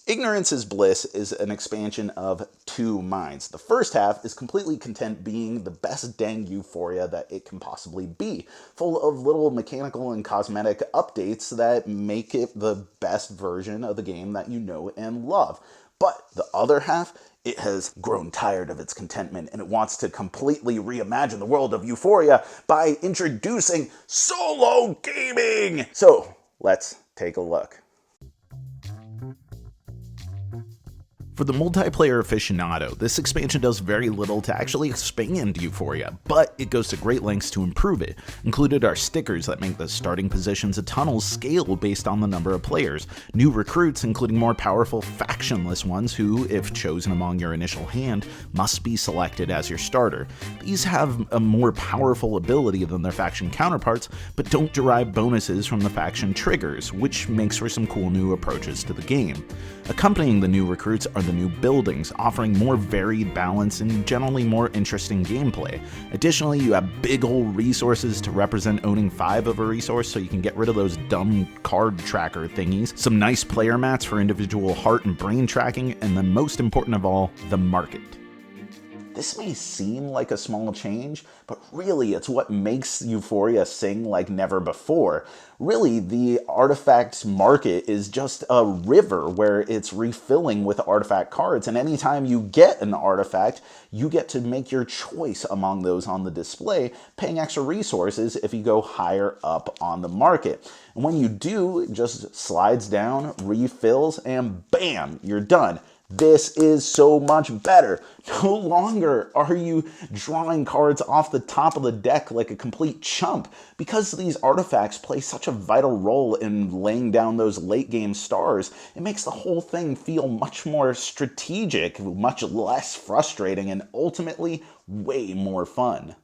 Ignorance is Bliss is an expansion of two minds. The first half is completely content being the best dang Euphoria that it can possibly be, full of little mechanical and cosmetic updates that make it the best version of the game that you know and love. But the other half, it has grown tired of its contentment and it wants to completely reimagine the world of Euphoria by introducing solo gaming. So let's take a look. For the multiplayer aficionado, this expansion does very little to actually expand Euphoria, but it goes to great lengths to improve it. Included are stickers that make the starting positions of tunnels scale based on the number of players, new recruits including more powerful factionless ones who, if chosen among your initial hand, must be selected as your starter. These have a more powerful ability than their faction counterparts, but don't derive bonuses from the faction triggers, which makes for some cool new approaches to the game. Accompanying the new recruits are the new buildings, offering more varied balance and generally more interesting gameplay. Additionally, you have big ol' resources to represent owning 5 of a resource, so you can get rid of those dumb card tracker thingies, some nice player mats for individual heart and brain tracking, and then most important of all, the market. This may seem like a small change, but really it's what makes Euphoria sing like never before. Really, the artifact market is just a river where it's refilling with artifact cards, and anytime you get an artifact, you get to make your choice among those on the display, paying extra resources if you go higher up on the market. And when you do, it just slides down, refills, and bam, you're done. This is so much better. No longer are you drawing cards off the top of the deck like a complete chump. Because these artifacts play such a vital role in laying down those late game stars, it makes the whole thing feel much more strategic, much less frustrating, and ultimately way more fun.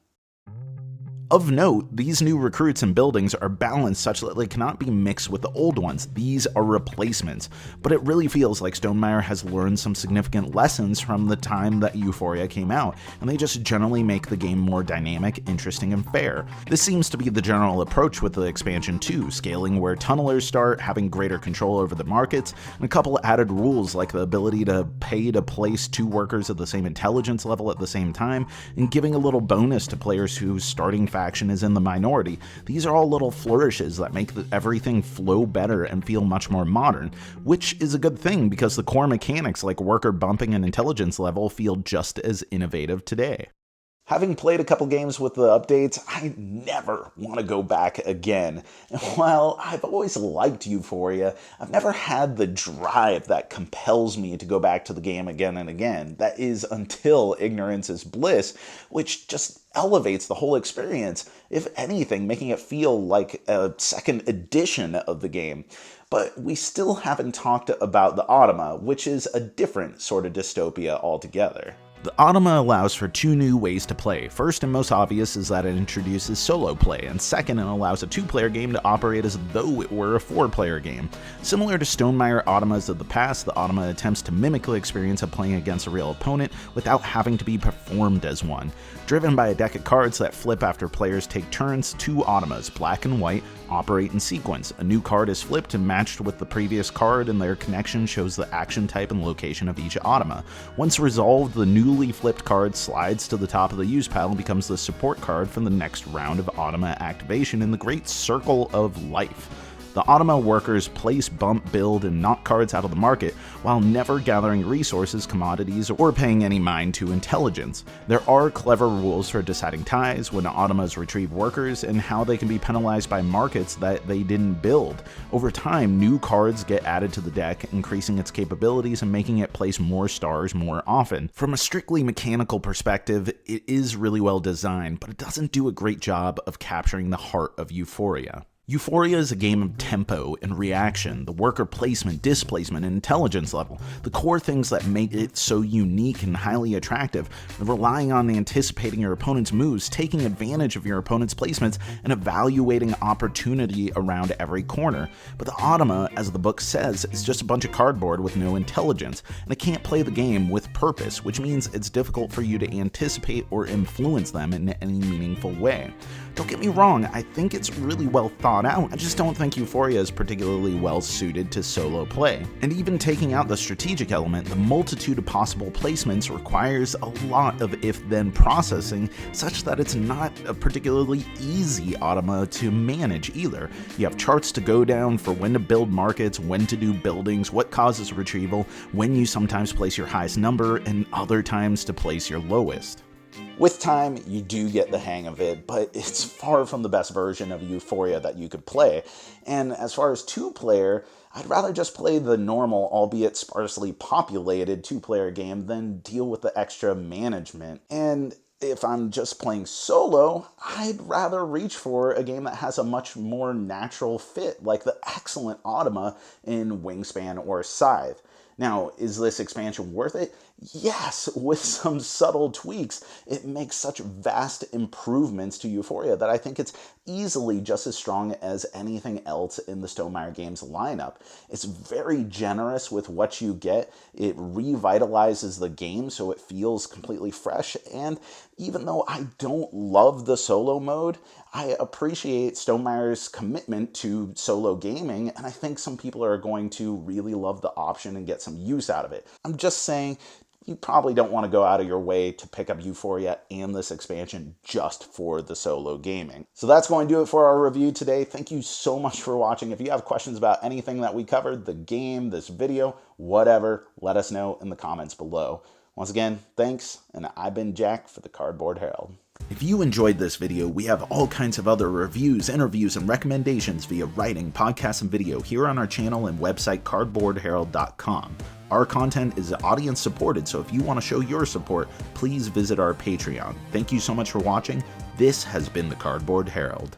Of note, these new recruits and buildings are balanced such that they cannot be mixed with the old ones. These are replacements, but it really feels like Stonemaier has learned some significant lessons from the time that Euphoria came out, and they just generally make the game more dynamic, interesting, and fair. This seems to be the general approach with the expansion too, scaling where tunnelers start, having greater control over the markets, and a couple added rules like the ability to pay to place 2 workers of the same intelligence level at the same time, and giving a little bonus to players whose starting faction is in the minority. These are all little flourishes that make everything flow better and feel much more modern, which is a good thing because the core mechanics like worker bumping and intelligence level feel just as innovative today. Having played a couple games with the updates, I never want to go back again. And while I've always liked Euphoria, I've never had the drive that compels me to go back to the game again and again. That is until Ignorance is Bliss, which just elevates the whole experience, if anything, making it feel like a second edition of the game. But we still haven't talked about the Automa, which is a different sort of dystopia altogether. The Automa allows for 2 new ways to play. First and most obvious is that it introduces solo play, and second, it allows a 2-player game to operate as though it were a 4-player game. Similar to Stonemaier Automas of the past, the Automa attempts to mimic the experience of playing against a real opponent without having to be performed as one. Driven by a deck of cards that flip after players take turns, 2 Automas, black and white, operate in sequence. A new card is flipped and matched with the previous card, and their connection shows the action type and location of each Automa. Once resolved, the newly flipped card slides to the top of the use pile and becomes the support card for the next round of Automa activation in the Great Circle of Life. The Automa workers place, bump, build, and knock cards out of the market while never gathering resources, commodities, or paying any mind to intelligence. There are clever rules for deciding ties, when Automas retrieve workers, and how they can be penalized by markets that they didn't build. Over time, new cards get added to the deck, increasing its capabilities and making it place more stars more often. From a strictly mechanical perspective, it is really well designed, but it doesn't do a great job of capturing the heart of Euphoria. Euphoria is a game of tempo and reaction, the worker placement, displacement, and intelligence level, the core things that make it so unique and highly attractive, relying on anticipating your opponent's moves, taking advantage of your opponent's placements, and evaluating opportunity around every corner. But the Automa, as the book says, is just a bunch of cardboard with no intelligence, and it can't play the game with purpose, which means it's difficult for you to anticipate or influence them in any meaningful way. Don't get me wrong, I think it's really well thought thought out, I just don't think Euphoria is particularly well suited to solo play. And even taking out the strategic element, the multitude of possible placements requires a lot of if-then processing, such that it's not a particularly easy Automa to manage either. You have charts to go down for when to build markets, when to do buildings, what causes retrieval, when you sometimes place your highest number, and other times to place your lowest. With time, you do get the hang of it, but it's far from the best version of Euphoria that you could play. And as far as two-player, I'd rather just play the normal, albeit sparsely populated two-player game than deal with the extra management. And if I'm just playing solo, I'd rather reach for a game that has a much more natural fit, like the excellent Automa in Wingspan or Scythe. Now, is this expansion worth it? Yes, with some subtle tweaks, it makes such vast improvements to Euphoria that I think it's easily just as strong as anything else in the Stonemaier Games lineup. It's very generous with what you get, it revitalizes the game so it feels completely fresh, and even though I don't love the solo mode, I appreciate Stonemeier's commitment to solo gaming, and I think some people are going to really love the option and get some use out of it. I'm just saying, you probably don't want to go out of your way to pick up Euphoria and this expansion just for the solo gaming. So that's going to do it for our review today. Thank you so much for watching. If you have questions about anything that we covered, the game, this video, whatever, let us know in the comments below. Once again, thanks, and I've been Jack for the Cardboard Herald. If you enjoyed this video, we have all kinds of other reviews, interviews, and recommendations via writing, podcasts, and video here on our channel and website cardboardherald.com. Our content is audience supported, so if you want to show your support, please visit our Patreon. Thank you so much for watching. This has been the Cardboard Herald.